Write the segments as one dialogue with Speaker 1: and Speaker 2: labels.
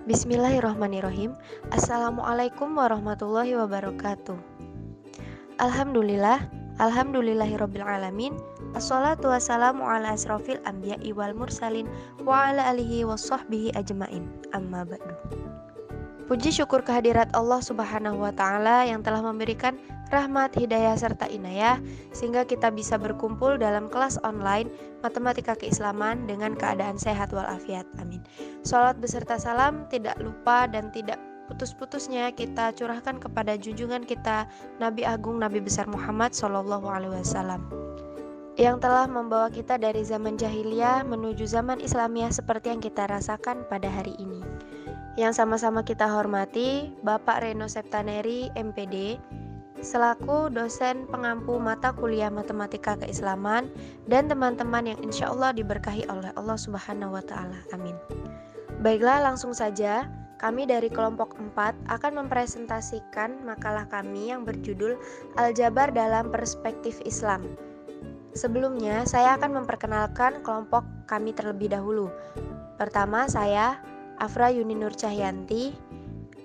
Speaker 1: Bismillahirrahmanirrahim. Assalamualaikum warahmatullahi wabarakatuh. Alhamdulillahirabbil alamin. Assalatu wassalamu ala asrofil anbiya'i wal mursalin wa ala alihi wassahbihi ajmain. Amma ba'du. Puji syukur kehadirat Allah Subhanahu wa taala yang telah memberikan rahmat, hidayah serta inayah sehingga kita bisa berkumpul dalam kelas online Matematika Keislaman dengan keadaan sehat walafiat. Amin. Sholawat beserta salam tidak lupa dan tidak putus-putusnya kita curahkan kepada junjungan kita Nabi Agung Nabi besar Muhammad sallallahu alaihi wasallam yang telah membawa kita dari zaman jahiliyah menuju zaman Islamiyah seperti yang kita rasakan pada hari ini. Yang sama-sama kita hormati Bapak Reno Septaneri MPD selaku dosen pengampu mata kuliah Matematika Keislaman dan teman-teman yang insya Allah diberkahi oleh Allah Subhanahu wa Ta'ala. Amin. Baiklah, langsung saja kami dari kelompok 4 akan mempresentasikan makalah kami yang berjudul Aljabar dalam Perspektif Islam. Sebelumnya saya akan memperkenalkan kelompok kami terlebih dahulu. Pertama saya Afra Yuni Nur Cahyanti,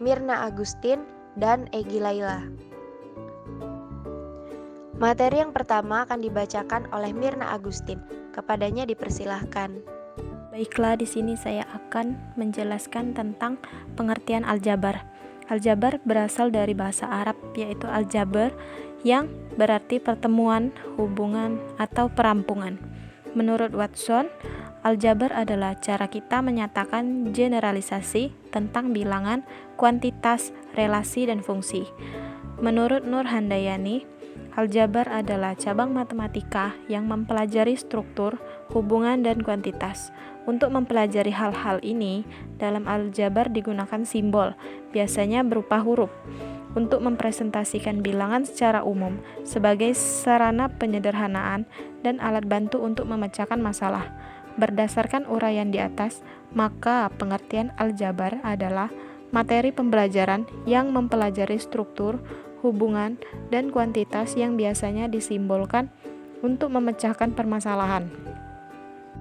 Speaker 1: Mirna Agustin, dan Egi Laila. Materi yang pertama akan dibacakan oleh Mirna Agustin. Kepadanya dipersilahkan.
Speaker 2: Baiklah, di sini saya akan menjelaskan tentang pengertian aljabar. Aljabar berasal dari bahasa Arab yaitu aljabar yang berarti pertemuan, hubungan, atau perampungan. Menurut Watson, aljabar adalah cara kita menyatakan generalisasi tentang bilangan, kuantitas, relasi, dan fungsi. Menurut Nur Handayani, aljabar adalah cabang matematika yang mempelajari struktur, hubungan, dan kuantitas. Untuk mempelajari hal-hal ini, dalam aljabar digunakan simbol, biasanya berupa huruf, untuk mempresentasikan bilangan secara umum sebagai sarana penyederhanaan dan alat bantu untuk memecahkan masalah. Berdasarkan uraian di atas, maka pengertian aljabar adalah materi pembelajaran yang mempelajari struktur, hubungan, dan kuantitas yang biasanya disimbolkan untuk memecahkan permasalahan.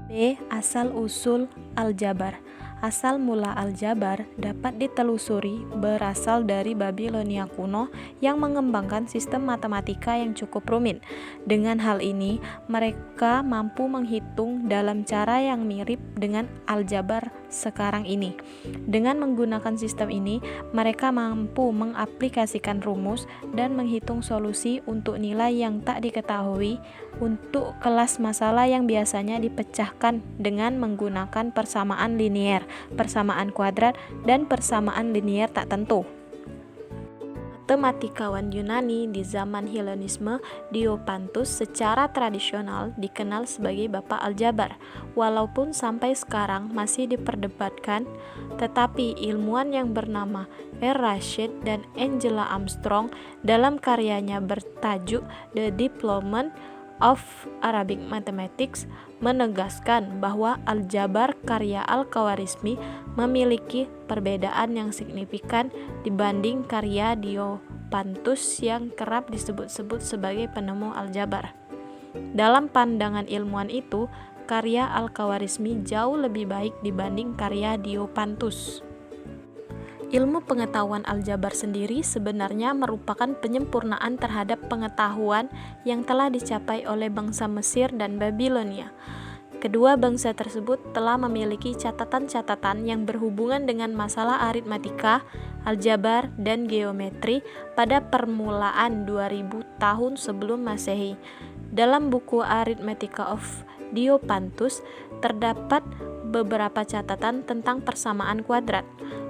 Speaker 2: B. Asal-usul aljabar. Asal mula aljabar dapat ditelusuri berasal dari Babilonia kuno yang mengembangkan sistem matematika yang cukup rumit. Dengan hal ini, mereka mampu menghitung dalam cara yang mirip dengan aljabar sekarang ini. Dengan menggunakan sistem ini, mereka mampu mengaplikasikan rumus dan menghitung solusi untuk nilai yang tak diketahui untuk kelas masalah yang biasanya dipecahkan dengan menggunakan persamaan linier, persamaan kuadrat, dan persamaan linier tak tentu. Matematikawan Yunani di zaman Helenisme, Diopantus secara tradisional dikenal sebagai bapak aljabar. Walaupun sampai sekarang masih diperdebatkan, tetapi ilmuwan yang bernama R. Rashid dan Angela Armstrong dalam karyanya bertajuk The Development of Arabic Mathematics menegaskan bahwa aljabar karya Al-Khawarizmi memiliki perbedaan yang signifikan dibanding karya Diopantus yang kerap disebut-sebut sebagai penemu aljabar. Dalam pandangan ilmuwan itu, karya Al-Khawarizmi jauh lebih baik dibanding karya Diopantus. Ilmu pengetahuan aljabar sendiri sebenarnya merupakan penyempurnaan terhadap pengetahuan yang telah dicapai oleh bangsa Mesir dan Babilonia. Kedua bangsa tersebut telah memiliki catatan-catatan yang berhubungan dengan masalah aritmatika, aljabar, dan geometri pada permulaan 2000 tahun sebelum Masehi. Dalam buku Arithmetica of Diopantus terdapat beberapa catatan tentang persamaan kuadrat.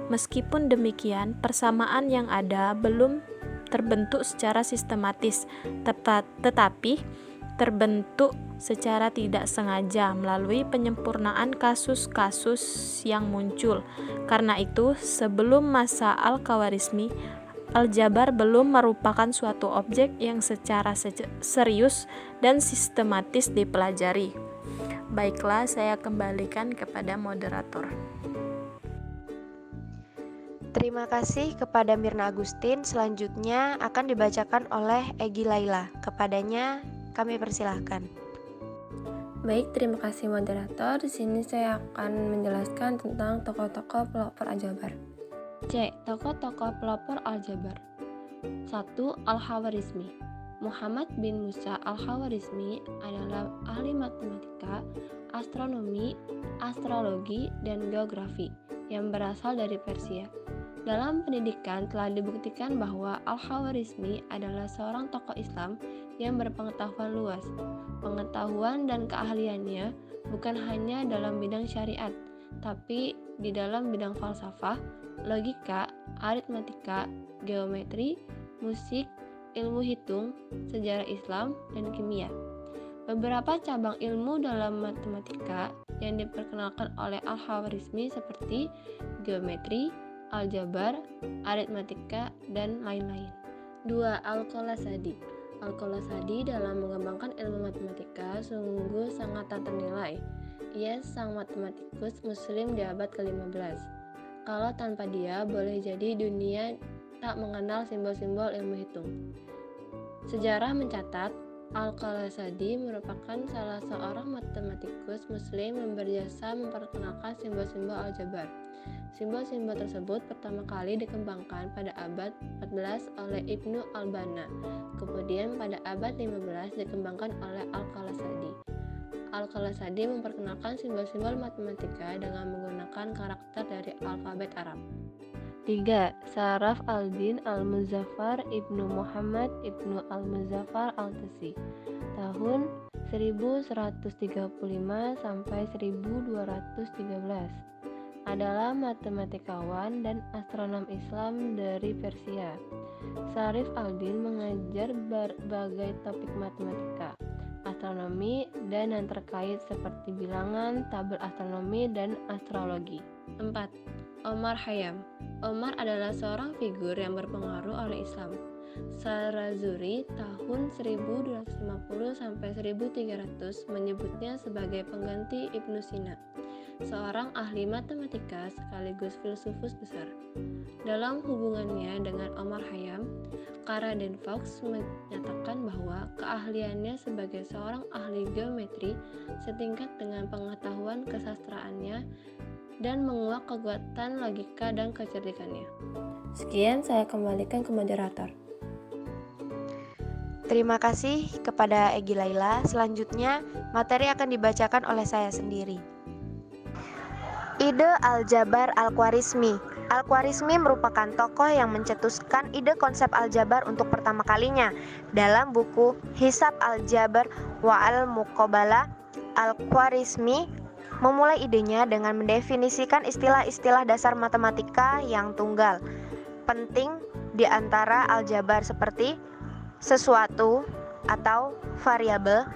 Speaker 2: Meskipun demikian, persamaan yang ada belum terbentuk secara sistematis, tetapi terbentuk secara tidak sengaja melalui penyempurnaan kasus-kasus yang muncul. Karena itu, sebelum masa Al-Khawarizmi, aljabar belum merupakan suatu objek yang secara serius dan sistematis dipelajari. Baiklah, saya kembalikan kepada moderator.
Speaker 1: Terima kasih kepada Mirna Agustin. Selanjutnya akan dibacakan oleh Egi Laila. Kepadanya kami persilahkan.
Speaker 3: Baik, terima kasih moderator. Di sini saya akan menjelaskan tentang tokoh-tokoh pelopor aljabar. C. Tokoh-tokoh pelopor aljabar. 1. Al-Khawarizmi. Muhammad bin Musa Al-Khawarizmi adalah ahli matematika, astronomi, astrologi, dan geografi yang berasal dari Persia. Dalam pendidikan telah dibuktikan bahwa Al-Khawarizmi adalah seorang tokoh Islam yang berpengetahuan luas. Pengetahuan dan keahliannya bukan hanya dalam bidang syariat, tapi di dalam bidang falsafah, logika, aritmatika, geometri, musik, ilmu hitung, sejarah Islam, dan kimia. Beberapa cabang ilmu dalam matematika yang diperkenalkan oleh Al-Khawarizmi seperti geometri, aljabar, aritmatika, dan lain-lain. 2. Al-Qolasadi. Al-Qolasadi dalam mengembangkan ilmu matematika sungguh sangat tak ternilai. Ia sang matematikus muslim di abad ke-15. Kalau tanpa dia, boleh jadi dunia tak mengenal simbol-simbol ilmu hitung. Sejarah mencatat, Al-Qolasadi merupakan salah seorang matematikus muslim yang berjasa memperkenalkan simbol-simbol aljabar. Simbol-simbol tersebut pertama kali dikembangkan pada abad 14 oleh Ibnu Albana, kemudian pada abad 15 dikembangkan oleh Al-Qolasadi. Al-Qolasadi memperkenalkan simbol-simbol matematika dengan menggunakan karakter dari alfabet Arab. 3. Saraf al-Din al-Muzaffar Ibnu Muhammad Ibnu al-Muzaffar al-Tusi, tahun 1135 sampai 1213, adalah matematikawan dan astronom Islam dari Persia. Sarif al-Din mengajar berbagai topik matematika, astronomi, dan yang terkait seperti bilangan, tabel astronomi, dan astrologi. 4. Omar Khayyam. Omar adalah seorang figur yang berpengaruh oleh Islam. Sarazuri tahun 1250 sampai 1300 menyebutnya sebagai pengganti Ibnu Sina, seorang ahli matematika sekaligus filsufus besar. Dalam hubungannya dengan Omar Khayyam, Kara-Den Fox menyatakan bahwa keahliannya sebagai seorang ahli geometri setingkat dengan pengetahuan kesastraannya dan menguak kekuatan logika dan kecerdikannya. Sekian, saya kembalikan ke moderator.
Speaker 1: Terima kasih kepada Egi Laila. Selanjutnya, materi akan dibacakan oleh saya sendiri. Ide aljabar Al-Khwarizmi. Al-Khwarizmi merupakan tokoh yang mencetuskan ide konsep aljabar untuk pertama kalinya. Dalam buku Hisab Al-Jabar wa Al-Muqabalah, Al-Khwarizmi memulai idenya dengan mendefinisikan istilah-istilah dasar matematika yang tunggal penting di antara aljabar seperti sesuatu atau variabel,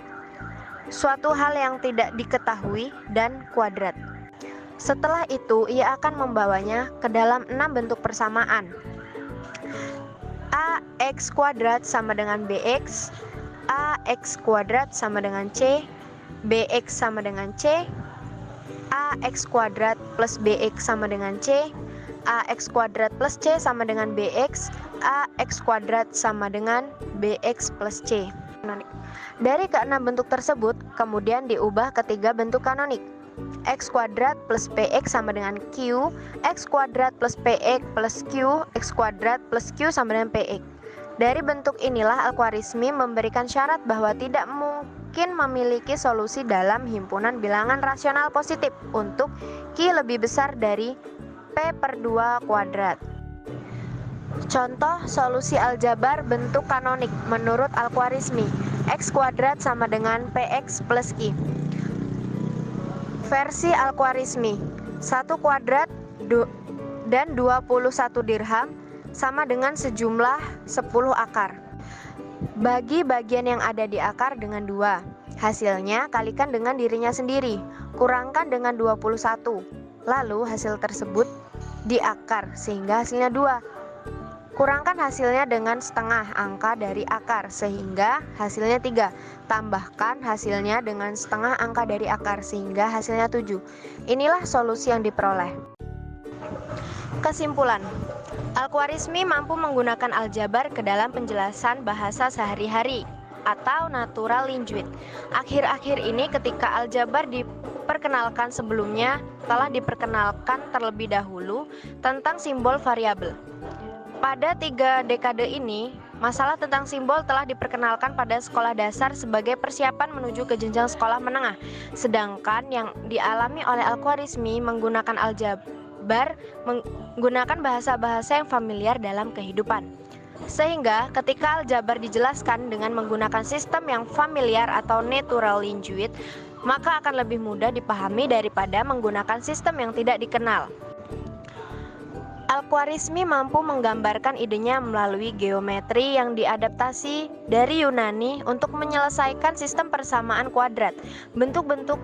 Speaker 1: suatu hal yang tidak diketahui, dan kuadrat. Setelah itu, ia akan membawanya ke dalam 6 bentuk persamaan. AX kuadrat sama dengan BX, AX kuadrat sama dengan C, BX sama dengan C, AX kuadrat plus BX sama dengan C, AX kuadrat plus C sama dengan BX, AX kuadrat sama dengan BX plus C. Dari ke-6 bentuk tersebut, kemudian diubah ke 3 bentuk kanonik. X kuadrat plus PX sama dengan Q, X kuadrat plus PX plus Q, X kuadrat plus Q sama dengan PX. Dari bentuk inilah Al-Khwarizmi memberikan syarat bahwa tidak mungkin memiliki solusi dalam himpunan bilangan rasional positif untuk Q lebih besar dari P/2 kuadrat. Contoh solusi aljabar bentuk kanonik menurut Al-Khwarizmi, X kuadrat sama dengan PX plus Q. Versi Al-Khwarizmi, 1 kuadrat dan 21 dirham sama dengan sejumlah 10 akar. Bagi bagian yang ada di akar dengan 2. Hasilnya kalikan dengan dirinya sendiri, kurangkan dengan 21. Lalu hasil tersebut diakar sehingga hasilnya 2. Kurangkan hasilnya dengan setengah angka dari akar sehingga hasilnya 3. Tambahkan hasilnya dengan setengah angka dari akar sehingga hasilnya 7. Inilah solusi yang diperoleh. Kesimpulan, Al-Khwarizmi mampu menggunakan aljabar ke dalam penjelasan bahasa sehari-hari. atau natural language. Akhir-akhir ini ketika aljabar diperkenalkan, sebelumnya telah diperkenalkan terlebih dahulu tentang simbol variabel. Pada 3 dekade ini, masalah tentang simbol telah diperkenalkan pada sekolah dasar sebagai persiapan menuju ke jenjang sekolah menengah. Sedangkan yang dialami oleh Al-Khwarizmi menggunakan aljabar menggunakan bahasa-bahasa yang familiar dalam kehidupan. Sehingga ketika aljabar dijelaskan dengan menggunakan sistem yang familiar atau natural language, maka akan lebih mudah dipahami daripada menggunakan sistem yang tidak dikenal. Al-Khwarizmi mampu menggambarkan idenya melalui geometri yang diadaptasi dari Yunani untuk menyelesaikan sistem persamaan kuadrat. Bentuk-bentuk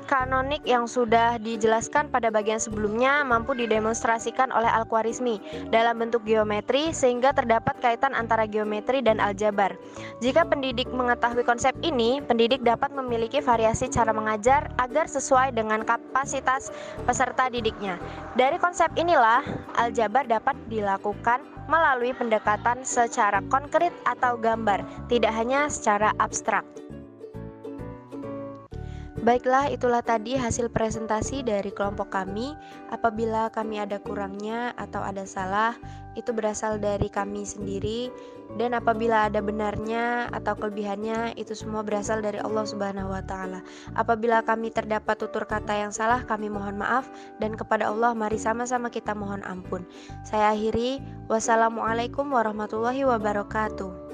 Speaker 1: kanonik yang sudah dijelaskan pada bagian sebelumnya mampu didemonstrasikan oleh Al-Khwarizmi dalam bentuk geometri, sehingga terdapat kaitan antara geometri dan aljabar. Jika pendidik mengetahui konsep ini, pendidik dapat memiliki variasi cara mengajar agar sesuai dengan kapasitas peserta didiknya. Dari konsep inilah, aljabar dapat dilakukan melalui pendekatan secara konkret atau gambar, tidak hanya secara abstrak. Baiklah, itulah tadi hasil presentasi dari kelompok kami. Apabila kami ada kurangnya atau ada salah, itu berasal dari kami sendiri. Dan apabila ada benarnya atau kelebihannya, itu semua berasal dari Allah Subhanahu wa Ta'ala. Apabila kami terdapat tutur kata yang salah, kami mohon maaf. Dan kepada Allah, mari sama-sama kita mohon ampun. Saya akhiri. Wassalamualaikum warahmatullahi wabarakatuh.